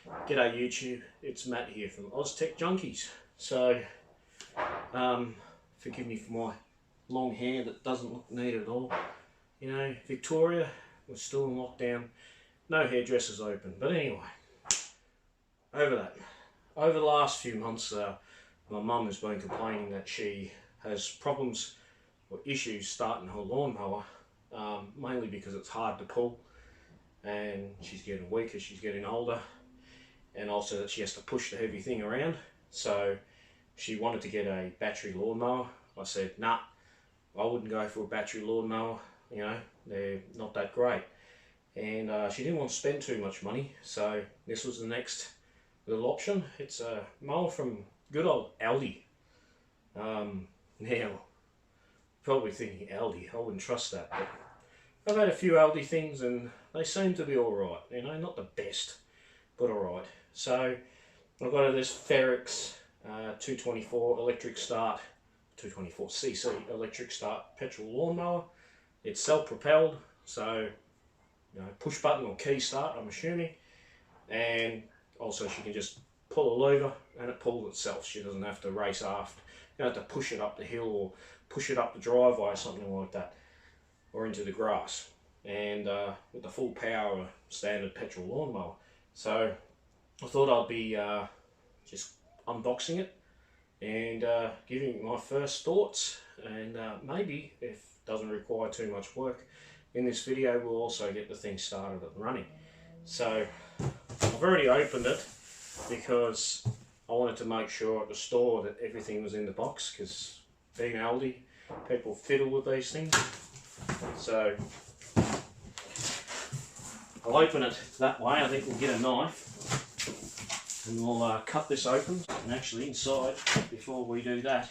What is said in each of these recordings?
G'day YouTube, it's Matt here from Oztech Junkies. So, forgive me for my long hair that doesn't look neat at all. You know, Victoria was still in lockdown, no hairdressers open. But anyway, over the last few months, my mum has been complaining that she has problems or issues starting her lawnmower, mainly because it's hard to pull and she's getting weaker, she's getting older. And also that she has to push the heavy thing around. So she wanted to get a battery lawnmower. I said, nah, I wouldn't go for a battery lawnmower. You know, they're not that great. And she didn't want to spend too much money. So this was the next little option. It's a mower from good old Aldi. Now, probably thinking Aldi, I wouldn't trust that. But I've had a few Aldi things and they seem to be alright. You know, not the best, but alright. So I've got this Ferrex 224 electric start, 224cc electric start petrol lawnmower. It's self-propelled, so you know, push button or key start, I'm assuming. And also she can just pull a lever and it pulls itself. She doesn't have to race aft. You don't have to push it up the hill or push it up the driveway or something like that, or into the grass. And with the full power of a standard petrol lawnmower. So I thought I'd be just unboxing it and giving my first thoughts, and maybe, if it doesn't require too much work in this video, we'll also get the thing started and running. So I've already opened it because I wanted to make sure at the store that everything was in the box, because being Aldi, people fiddle with these things. So I'll open it that way. I think we'll get a knife and we'll cut this open. And actually inside, before we do that,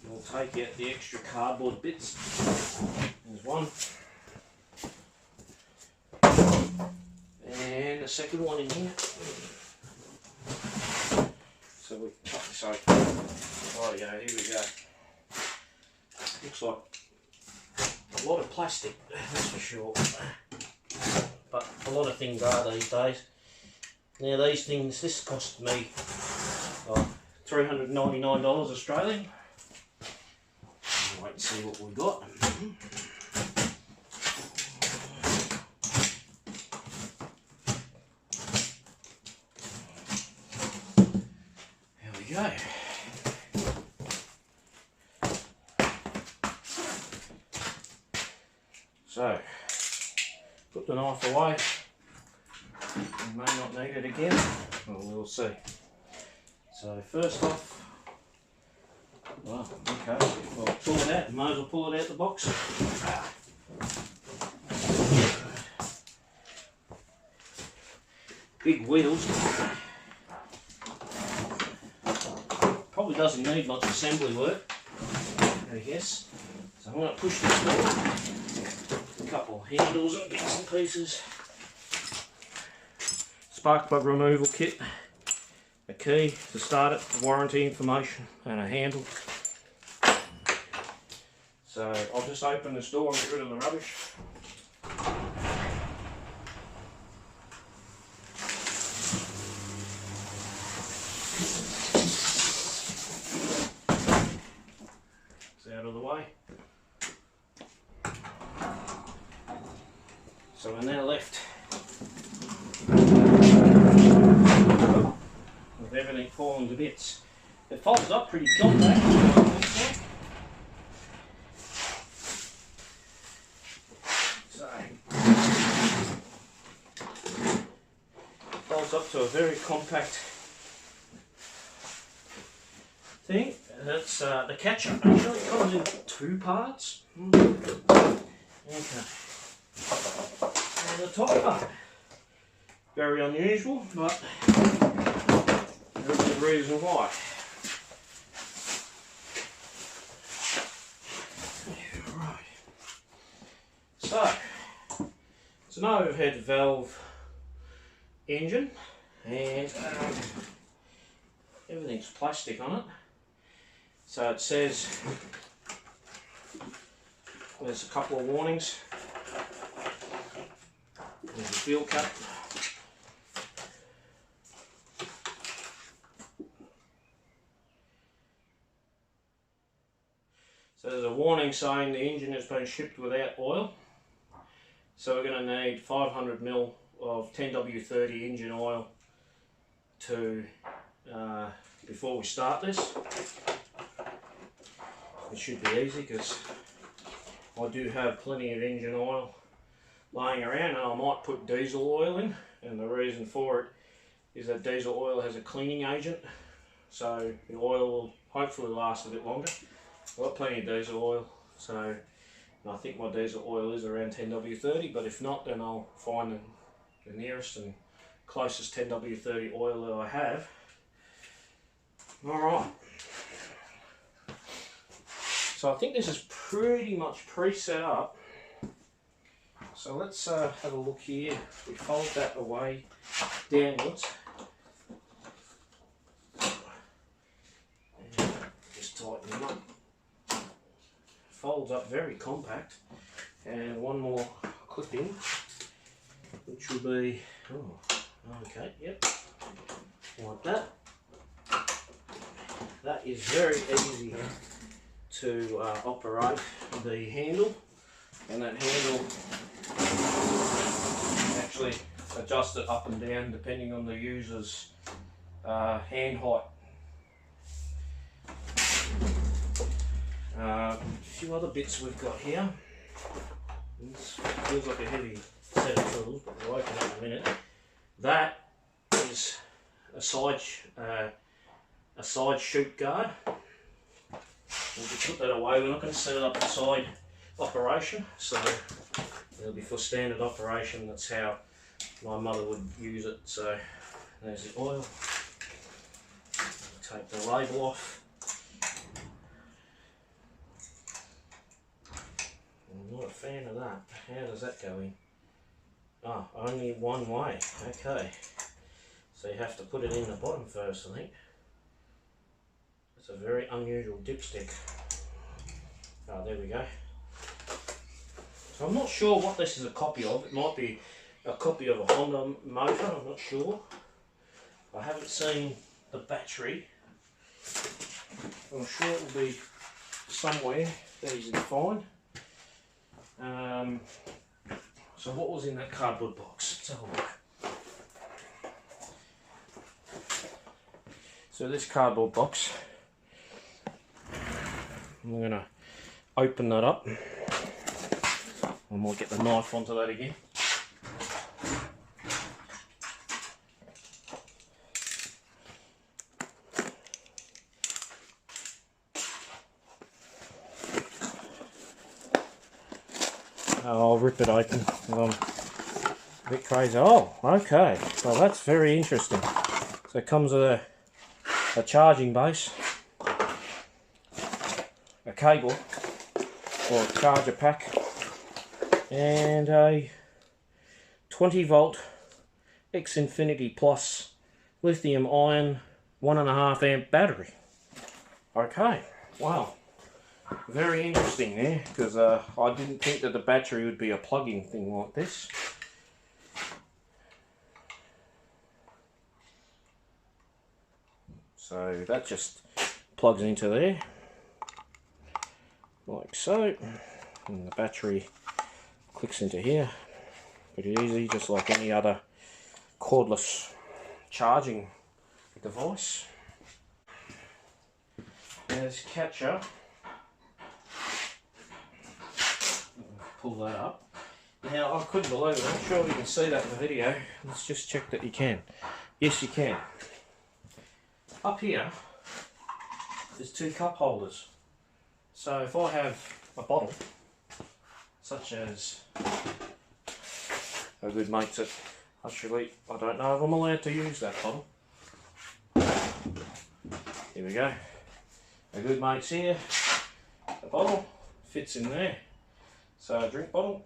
we'll take out the extra cardboard bits. There's one. And a second one in here. So we cut this open. Oh yeah, here we go. Looks like a lot of plastic, that's for sure. But a lot of things are these days. Now these things, this cost me $399 Australian. Wait and see what we got. There we go. So, put the knife away. We may not need it again, well, we'll see. So first off, well, okay, well, pull it out. Might as well pull it out the box. Big wheels. Probably doesn't need much assembly work, I guess. So I'm going to push this forward. A couple of handles and bits and pieces. Spark plug removal kit, a key to start it, warranty information, and a handle. So I'll just open this door and get rid of the rubbish. It's out of the way. So we're now left with everything falling to bits. It folds up pretty compact. So, folds up to a very compact thing. That's the catcher. Actually, it comes in two parts. Okay. And the top part. Very unusual, but there's a reason why. Right. So, it's an overhead valve engine, and everything's plastic on it. So it says there's a couple of warnings. There's a fuel cap. There's a warning saying the engine has been shipped without oil. So we're going to need 500 ml of 10W30 engine oil to before we start this. It should be easy because I do have plenty of engine oil laying around, and I might put diesel oil in, and the reason for it is that diesel oil has a cleaning agent, so the oil will hopefully last a bit longer. I've got plenty of diesel oil, so I think my diesel oil is around 10W30, but if not, then I'll find the nearest and closest 10W30 oil that I have. Alright, so I think this is pretty much pre-set up. So let's have a look here. We fold that away downwards. And just tighten them up. Folds up very compact. And one more clipping, which will be, okay, yep, like that. That is very easy to operate the handle, and that handle actually adjust it up and down depending on the user's hand height. A few other bits we've got here. This feels like a heavy set of tools, but we'll open it in a minute. That is a side chute guard. We'll just put that away. We're not going to set it up inside operation, so it'll be for standard operation. That's how my mother would use it. So there's the oil. Take the label off. I'm not a fan of that. How does that go in? Ah, only one way. Okay. So you have to put it in the bottom first, I think. It's a very unusual dipstick. Oh, there we go. So I'm not sure what this is a copy of. It might be a copy of a Honda motor, I'm not sure. I haven't seen the battery. I'm sure it will be somewhere that easy to find. So what was in that cardboard box? Let's have a look. So this cardboard box, I'm going to open that up. I might get the knife onto that again. I'll rip it open. I'm a bit crazy. Oh, okay. Well, that's very interesting. So it comes with a charging base, a cable or a charger pack, and a 20 volt X Infinity Plus lithium ion 1.5 amp battery. Okay, wow, very interesting there, because I didn't think that the battery would be a plug-in thing like this. So that just plugs into there, like so, and the battery clicks into here. Pretty easy, just like any other cordless charging device. There's catcher. Pull that up. Now I couldn't believe it, I'm sure you can see that in the video. Let's just check that you can. Yes, you can. Up here, there's two cup holders. So if I have a bottle, such as a good mate's at Actually, I don't know if I'm allowed to use that bottle. Here we go. A good mate's here. The bottle fits in there. So a drink bottle.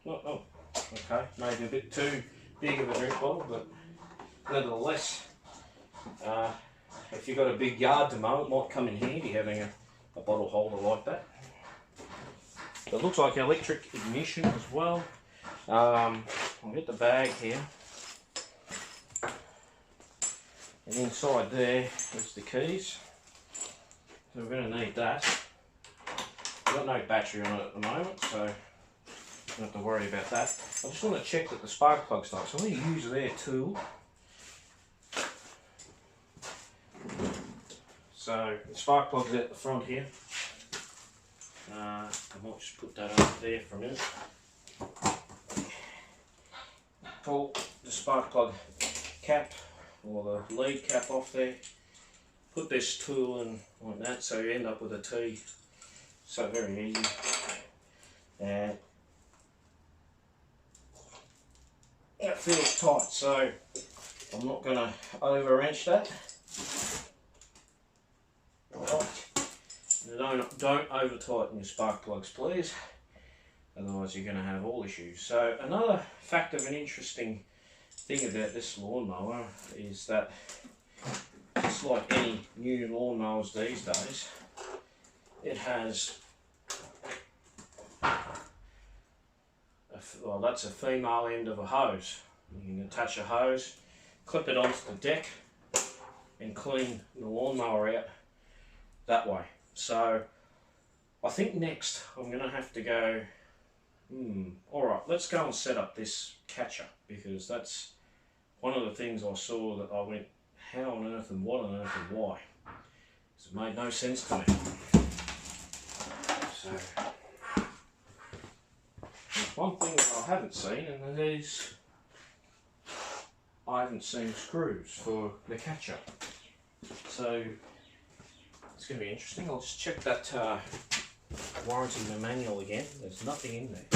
Oh, okay, maybe a bit too big of a drink bottle, but nevertheless, if you've got a big yard to mow, it might come in handy having a bottle holder like that. It looks like electric ignition as well. I'll get the bag here, and inside there is the keys. So we're going to need that. I've got no battery on it at the moment, so don't have to worry about that. I just want to check that the spark plug starts. So I'm going to use their tool. So the spark plug's at the front here. I might just put that over there for a minute. Pull the spark plug cap or the lead cap off there. Put this tool in like that, so you end up with a T. So very easy. And that feels tight, so I'm not going to over wrench that. Don't over tighten your spark plugs, please, otherwise you're going to have all issues. So another fact of an interesting thing about this lawnmower is that just like any new lawnmowers these days, it has well, that's a female end of a hose. You can attach a hose, clip it onto the deck and clean the lawnmower out that way. So I think next I'm going to have to go, alright, let's go and set up this catcher, because that's one of the things I saw that I went, how on earth and what on earth and why? Because it made no sense to me. So one thing that I haven't seen, and that is I haven't seen screws for the catcher. So it's going to be interesting. I'll just check that warranty manual again. There's nothing in there.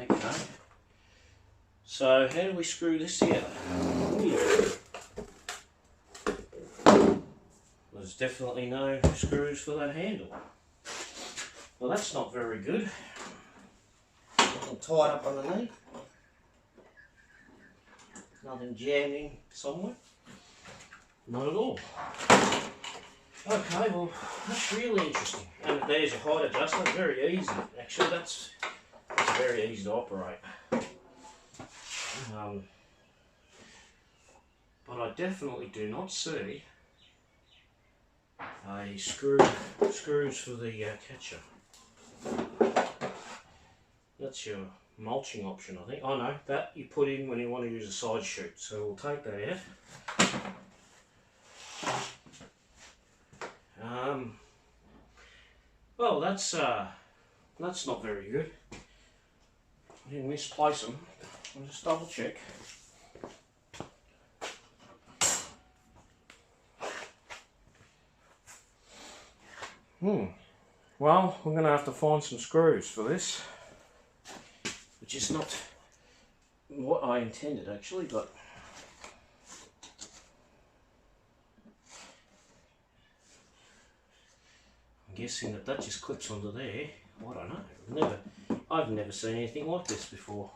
Okay. So how do we screw this together? There's definitely no screws for that handle. Well, that's not very good. Nothing tied up underneath. Nothing jammed in somewhere. Not at all. Okay, well, that's really interesting. And there's your height adjustment, very easy. Actually, that's very easy to operate. But I definitely do not see a screws for the catcher. That's your mulching option, I think. Oh no, that you put in when you want to use a side chute. So we'll take that out. Well, that's not very good. I didn't misplace them. I'll just double check. Well, I'm going to have to find some screws for this, which is not what I intended actually, but I'm guessing that just clips onto there. I don't know. I've never seen anything like this before.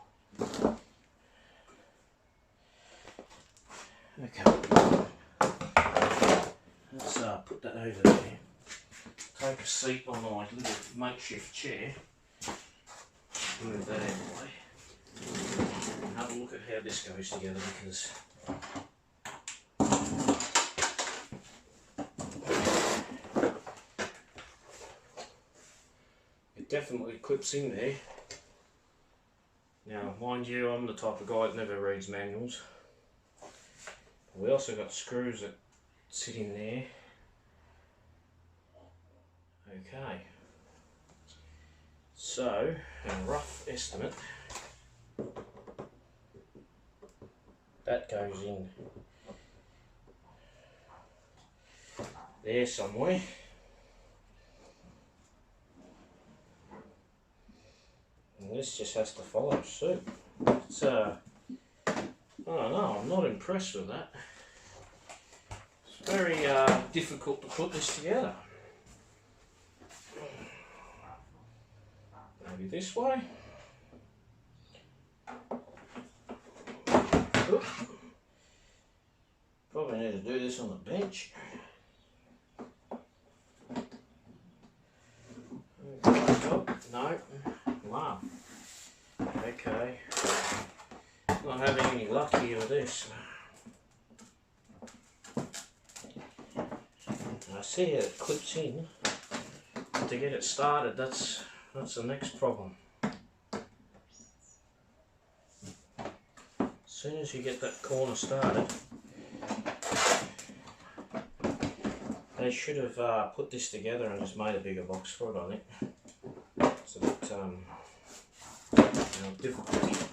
Okay, let's put that over there. Take a seat on my little makeshift chair. Move that out of the way. And have a look at how this goes together, because it definitely clips in there. Now, mind you, I'm the type of guy that never reads manuals. We also got screws that sit in there. Okay, so a rough estimate, that goes in there somewhere. And this just has to follow suit. It's I don't know, I'm not impressed with that. It's very difficult to put this together. Maybe this way. Oops. Probably need to do this on the bench. Oh, no. Wow. Okay. Not having any luck here with this. I see how it clips in. To get it started, that's that's the next problem. As soon as you get that corner started, they should have put this together and just made a bigger box for it, I think. It's a bit difficult.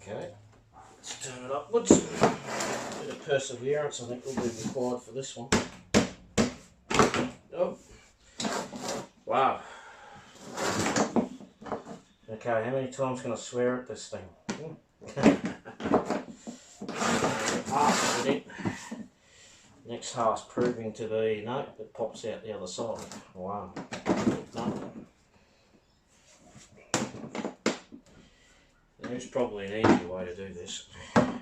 Okay, let's turn it upwards. A bit of perseverance, I think, will be required for this one. Oh, wow. Okay, how many times can I swear at this thing? Half of it. Next half's proving to be, no, it pops out the other side. Wow. No. There's probably an easier way to do this. I'm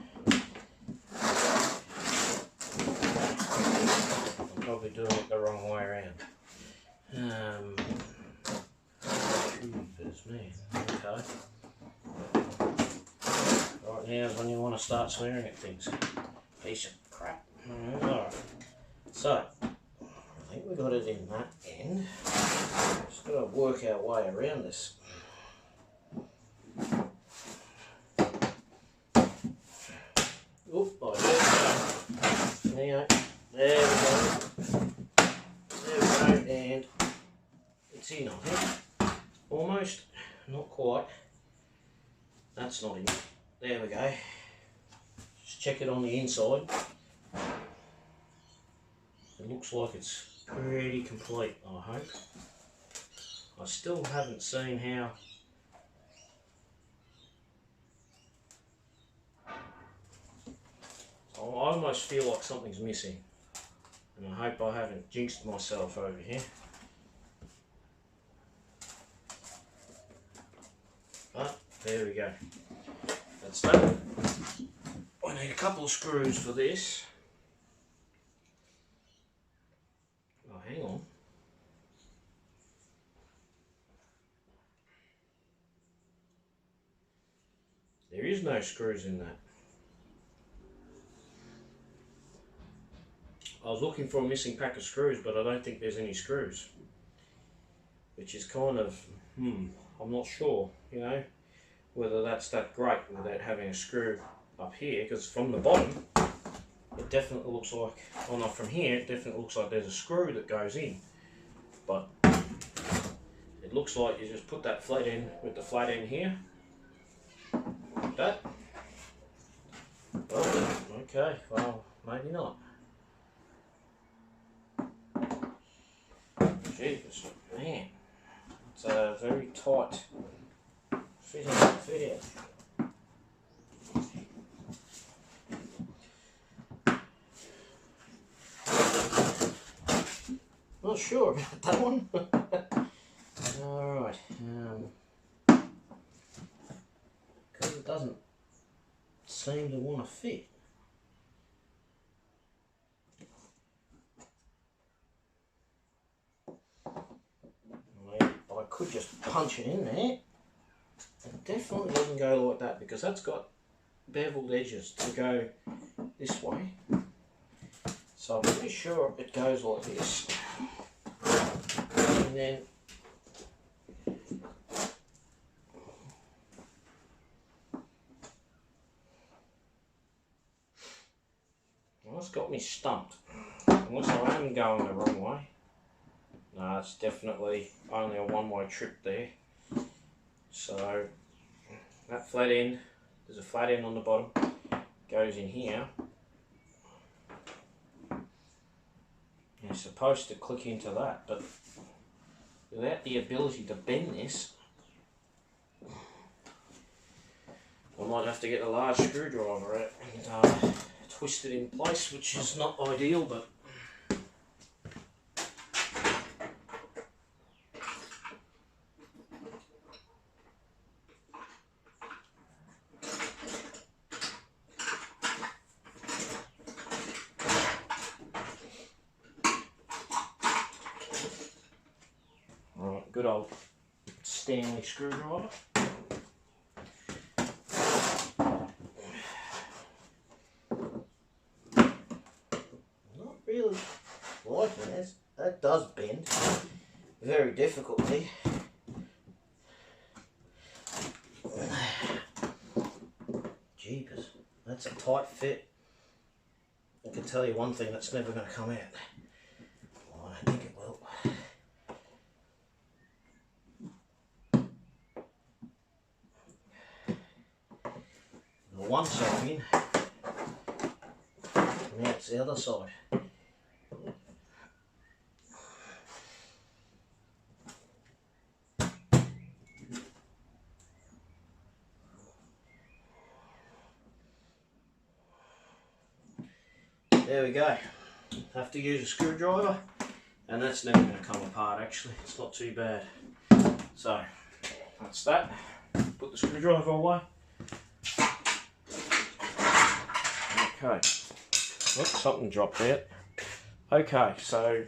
probably doing it the wrong way around. Jeepers, man. Okay. Right, now is when you want to start swearing at things. Piece of crap. Alright. So, I think we got it in that end. Just got to work our way around this. Oop, like that. There we go. There we go, and it's in, I think. Almost, not quite. That's not in. There we go. Just check it on the inside. It looks like it's pretty complete, I hope. I still haven't seen how I almost feel like something's missing, and I hope I haven't jinxed myself over here. But there we go. That's done. I need a couple of screws for this. Oh, hang on. There is no screws in that. I was looking for a missing pack of screws, but I don't think there's any screws. Which is kind of, I'm not sure, you know, whether that's that great without having a screw up here, because from the bottom, it definitely looks like, well, not from here, it definitely looks like there's a screw that goes in. But it looks like you just put that flat end with the flat end here, like that. Oh, okay, well, maybe not. Jesus, man, it's a very tight fit out. Not sure about that one. Alright, because it doesn't seem to want to fit. I could just punch it in there. It definitely doesn't go like that, because that's got beveled edges to go this way. So I'm pretty sure it goes like this. And then well, it's got me stumped. Unless I am going the wrong way. No, it's definitely only a one-way trip there. So that flat end, there's a flat end on the bottom, goes in here. You're supposed to click into that, but without the ability to bend this, I might have to get a large screwdriver out and twist it in place, which is not ideal, but good old Stanley screwdriver. does bend very difficultly. Jeepers, that's a tight fit. I can tell you one thing, that's never going to come out. Well, I don't think it will. The one side in, now it's the other side. There we go. Have to use a screwdriver, and that's never going to come apart actually. It's not too bad. So that's that. Put the screwdriver away. Okay. Oops, something dropped out. Okay, so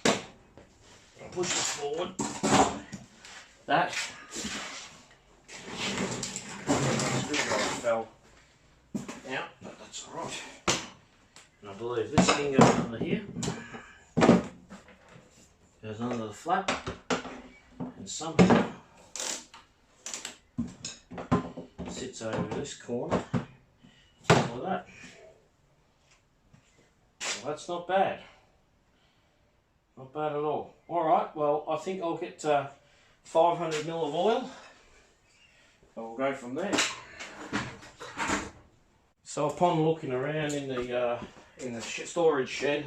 I'll push this forward. That screwdriver fell out, but that's alright. And I believe this thing goes under here, goes under the flap, and somehow sits over this corner like that. Well, that's not bad. Not bad at all. Alright, well I think I'll get 500 ml of oil and we'll go from there. So upon looking around in the storage shed,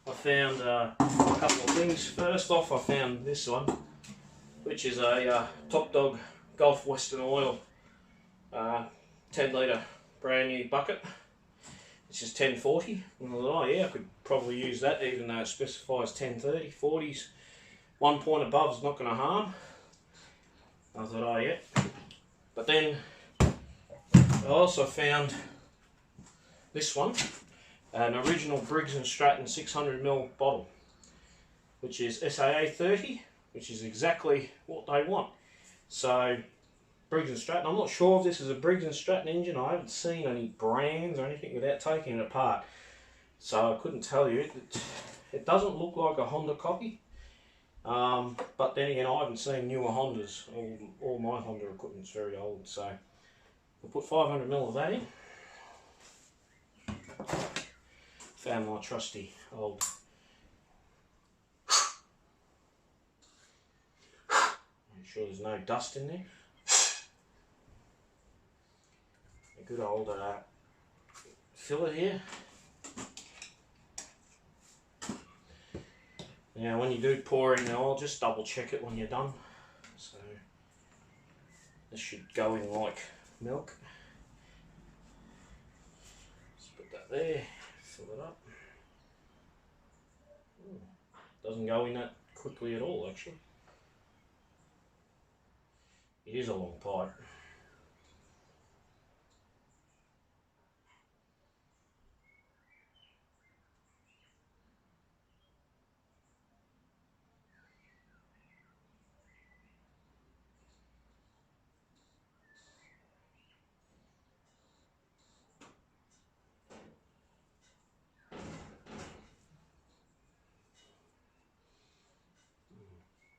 I found a couple of things. First off, I found this one, which is a Top Dog Gulf Western Oil 10 litre brand new bucket. This is 1040. And I thought, oh yeah, I could probably use that, even though it specifies 1030. 40s, 1 point above is not going to harm. I thought, oh yeah. But then I also found this one, an original Briggs & Stratton 600 ml bottle, which is SAA 30, which is exactly what they want. So Briggs & Stratton, I'm not sure if this is a Briggs & Stratton engine. I haven't seen any brands or anything without taking it apart, so I couldn't tell you. It doesn't look like a Honda copy, but then again, I haven't seen newer Hondas. All my Honda equipment's very old, so we'll put 500 ml of that in. Found my trusty old make sure there's no dust in there. A good old filler here. Now when you do pour in the oil, just double check it when you're done. So this should go in like milk. Just put that there, fill it up. Ooh, doesn't go in that quickly at all actually. It is a long pipe.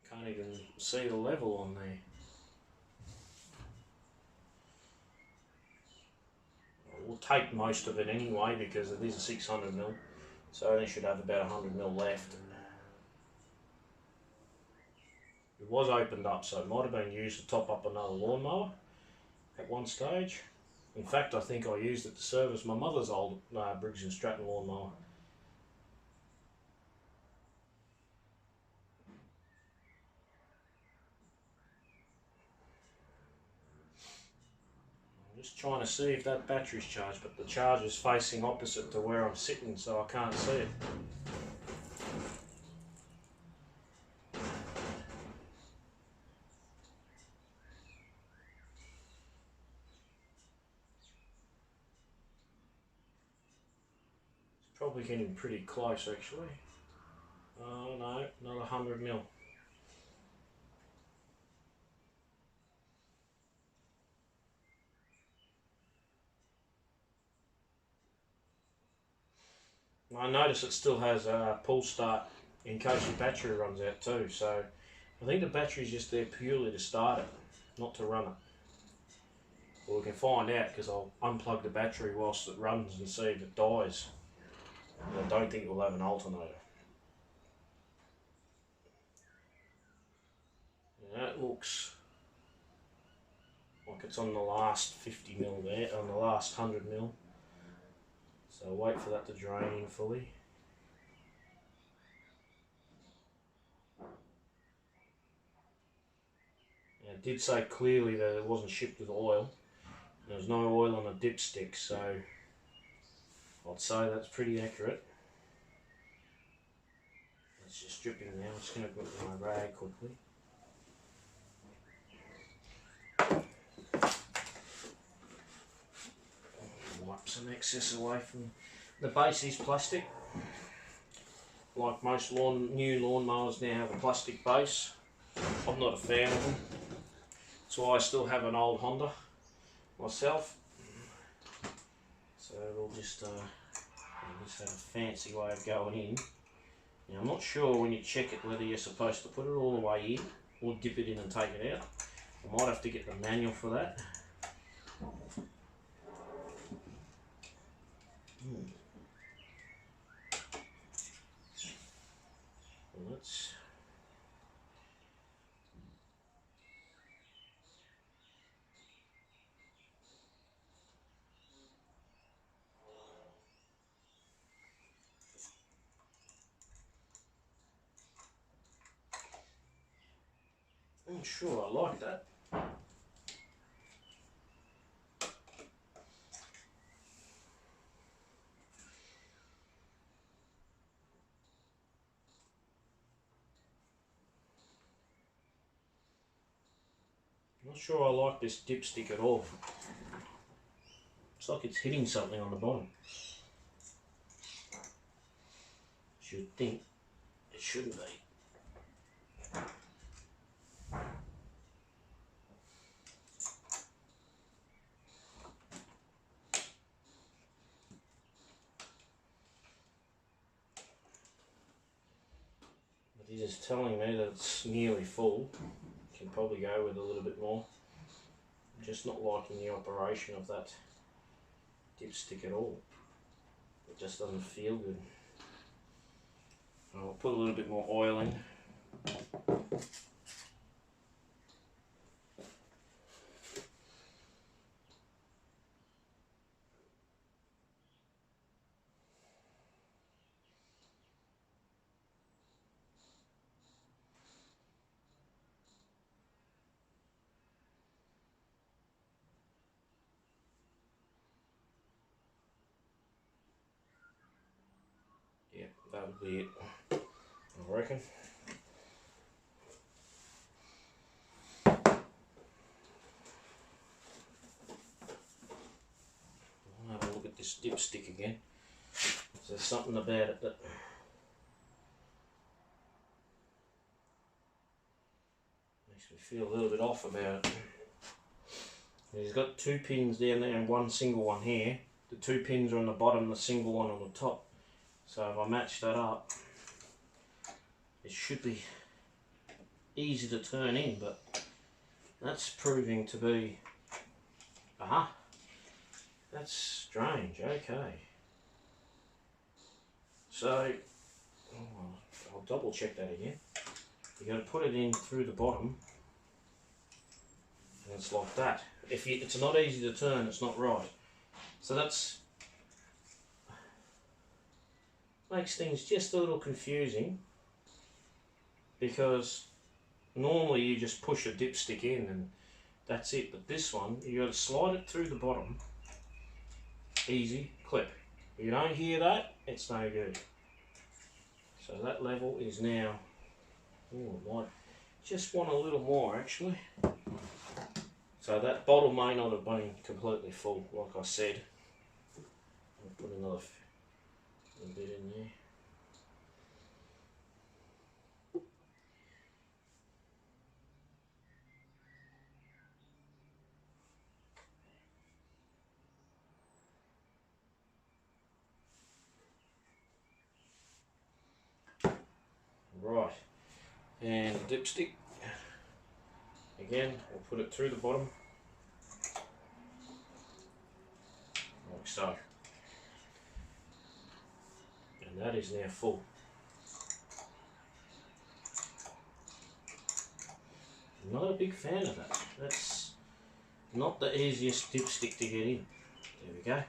Can't even see the level on there. We'll take most of it anyway because it is a 600 ml, so I only should have about 100 ml left. It was opened up, so it might have been used to top up another lawnmower at one stage. In fact, I think I used it to service my mother's old Briggs & Stratton lawnmower. Just trying to see if that battery's charged, but the charger's facing opposite to where I'm sitting, so I can't see it. It's probably getting pretty close actually. Oh no, another 100 ml. I notice it still has a pull start in case your battery runs out too. So I think the battery's just there purely to start it, not to run it. Well, we can find out because I'll unplug the battery whilst it runs and see if it dies. And I don't think it will have an alternator. That looks like it's on the last 50mm there, on the last 100mm. So wait for that to drain in fully. Now, it did say clearly that it wasn't shipped with oil. There was no oil on the dipstick, so I'd say that's pretty accurate. Let's just strip in now. I'm just going to put my rag quickly. Wipe some excess away from the base. Is plastic. Like most new lawnmowers now have a plastic base. I'm not a fan of them. That's why I still have an old Honda myself. So we'll just have a fancy way of going in. Now I'm not sure when you check it whether you're supposed to put it all the way in or dip it in and take it out. I might have to get the manual for that. Well, let's I'm sure I like that. Not sure I like this dipstick at all. It's like it's hitting something on the bottom. Should think it shouldn't be. But it is telling me that it's nearly full. Can probably go with a little bit more. I'm just not liking the operation of that dipstick at all. It just doesn't feel good. I'll put a little bit more oil in. Yeah, that would be it, I reckon. I'll have a look at this dipstick again. There's something about it that makes me feel a little bit off about it. He's got two pins down there and one single one here. The two pins are on the bottom, the single one on the top. So if I match that up, it should be easy to turn in, but that's proving to be, that's strange. Okay. So, I'll double check that again. You got to put it in through the bottom, and it's like that. If it's not easy to turn, it's not right. So that's makes things just a little confusing, because normally you just push a dipstick in and that's it, but this one you got to slide it through the bottom, easy, clip. If you don't hear that, it's no good. So that level is now, oh, I might just want a little more actually. So that bottle may not have been completely full, like I said. I'll put another bit in there. Right, and the dipstick, again, we'll put it through the bottom, like so. And that is now full. I'm not a big fan of that. That's not the easiest dipstick to get in. There we go.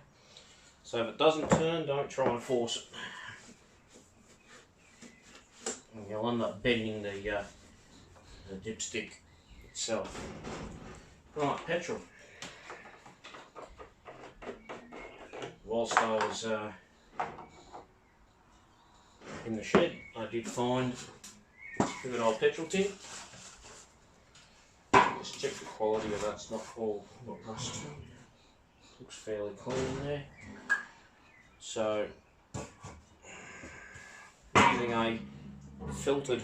So if it doesn't turn, don't try and force it. And you'll end up bending the dipstick itself. Right, petrol. Whilst I was in the shed, I did find a good old petrol tin. Just check the quality of that's not all not rust. Looks fairly clean there. So using a filtered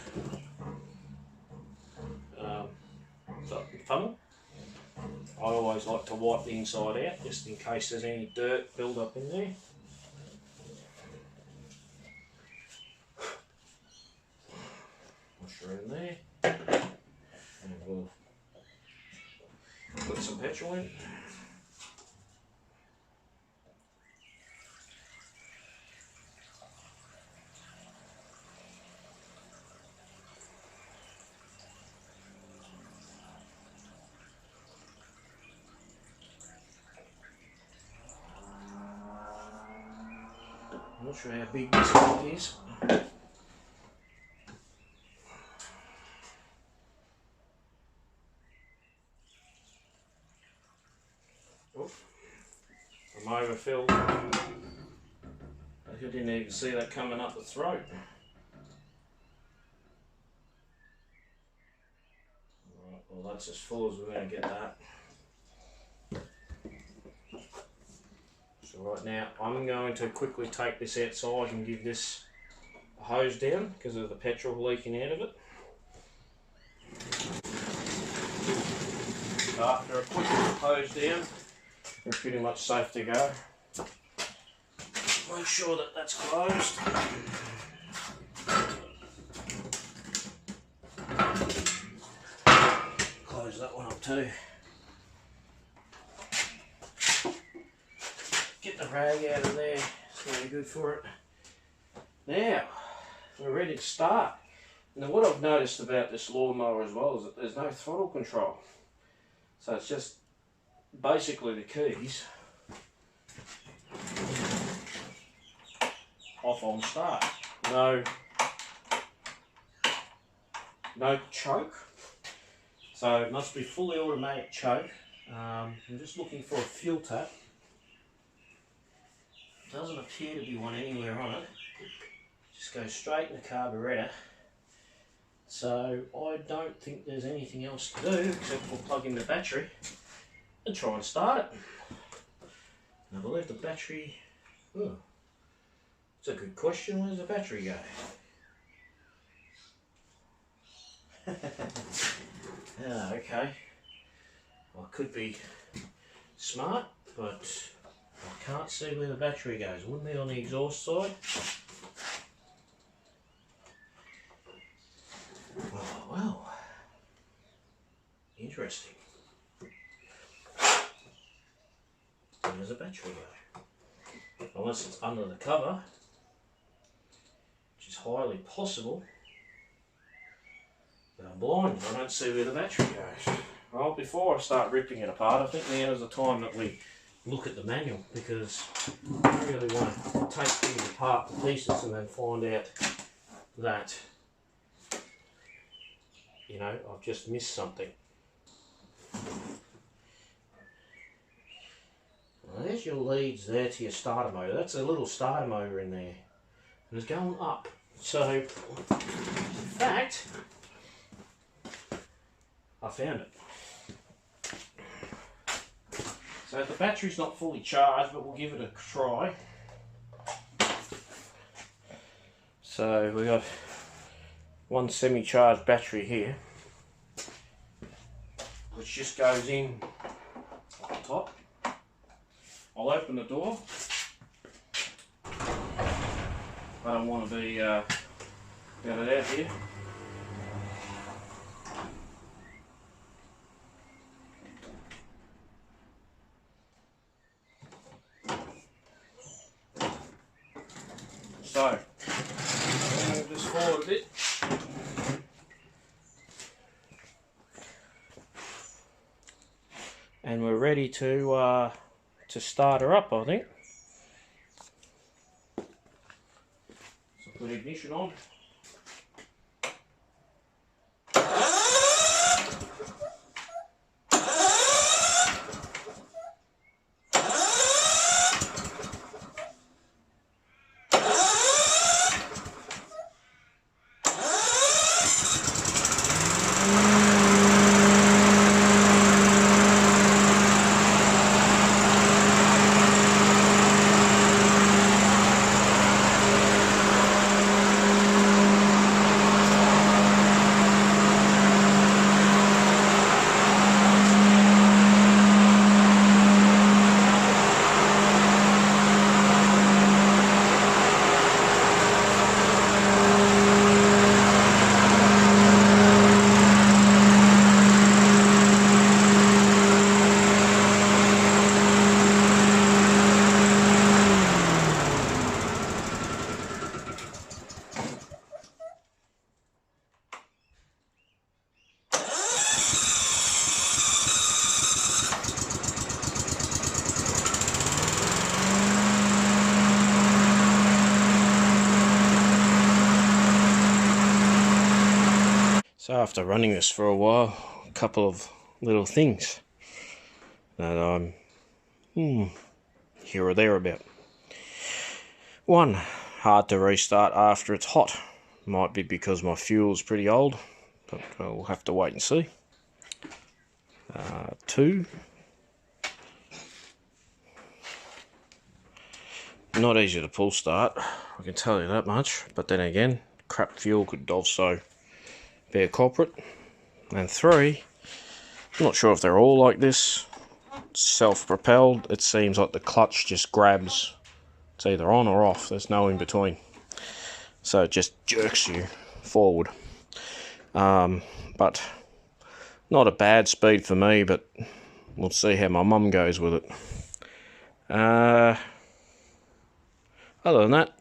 funnel, I always like to wipe the inside out just in case there's any dirt build up in there. Wash her in there, and we'll put some petrol in. I'm not sure how big this one is. Oh, I'm overfilled. I didn't even see that coming up the throat. Right, well that's as full as we're going to get that. So right now I'm going to quickly take this outside and give this a hose down because of the petrol leaking out of it. So after a quick hose down, we're pretty much safe to go. Make sure that that's closed. Close that one up too. Get the rag out of there, it's going to be good for it. Now, we're ready to start. Now what I've noticed about this lawnmower as well is that there's no throttle control. So it's just basically the keys, off on start. No choke. So it must be fully automatic choke. I'm just looking for a fuel tap. Doesn't appear to be one anywhere on it. Just goes straight in the carburettor. So I don't think there's anything else to do except for plug in the battery and try and start it. And I believe the battery, oh, it's a good question, where's the battery go? Okay, well, I could be smart, but I can't see where the battery goes. Wouldn't it be on the exhaust side? Oh, well, interesting. Where does the battery go? Unless it's under the cover, which is highly possible. But I'm blind, I don't see where the battery goes. Well, before I start ripping it apart, I think now is the time that we look at the manual, because I don't really want to take things apart to pieces and then find out that, you know, I've just missed something. Well, there's your leads there to your starter motor. That's a little starter motor in there, and it's going up. So, in fact, I found it. So the battery's not fully charged, but we'll give it a try. So we've got one semi-charged battery here, which just goes in on top. I'll open the door. I don't want to be Get it out here. So, move this forward a bit. And we're ready to start her up, I think. So put ignition on. So after running this for a while, a couple of little things that I'm here or there about. One, hard to restart after it's hot. Might be because my fuel's pretty old, but we'll have to wait and see. Two, not easy to pull start, I can tell you that much, but then again, crap fuel could also be a culprit. And three, I'm not sure if they're all like this, self-propelled. It seems like the clutch just grabs, it's either on or off, there's no in between, so it just jerks you forward. But not a bad speed for me, but we'll see how my mum goes with it. Other than that,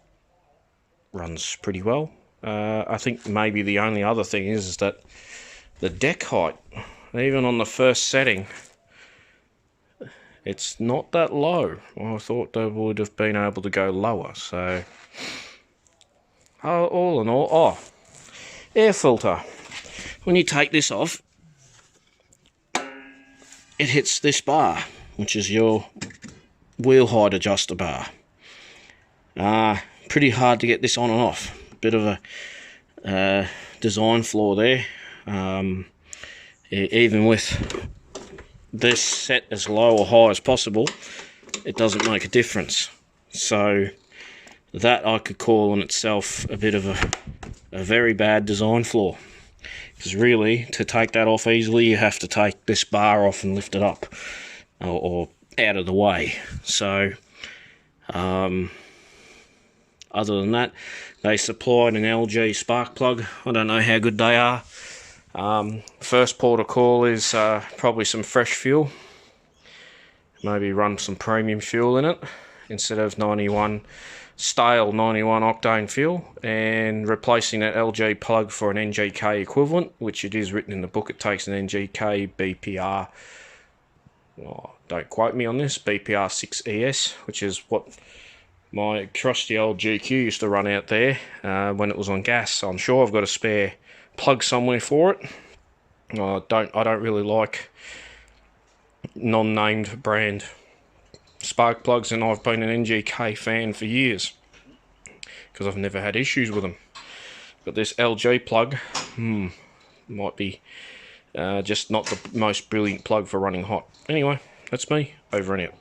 runs pretty well. I think maybe the only other thing is that the deck height, even on the first setting, it's not that low. I thought they would have been able to go lower. So, all in all, air filter. When you take this off, it hits this bar, which is your wheel height adjuster bar. Pretty hard to get this on and off. Bit of a design flaw there. Even with this set as low or high as possible, it doesn't make a difference. So that I could call in itself a bit of a very bad design flaw, because really to take that off easily you have to take this bar off and lift it up or out of the way. So other than that, they supplied an LG spark plug. I don't know how good they are. First port of call is probably some fresh fuel. Maybe run some premium fuel in it instead of stale 91 octane fuel, and replacing that LG plug for an NGK equivalent, which it is written in the book. It takes an NGK BPR, don't quote me on this, BPR 6ES, which is what my trusty old GQ used to run out there when it was on gas. So I'm sure I've got a spare plug somewhere for it. I don't really like non-named brand spark plugs, and I've been an NGK fan for years because I've never had issues with them. But this LG plug might be just not the most brilliant plug for running hot. Anyway, that's me, over and out.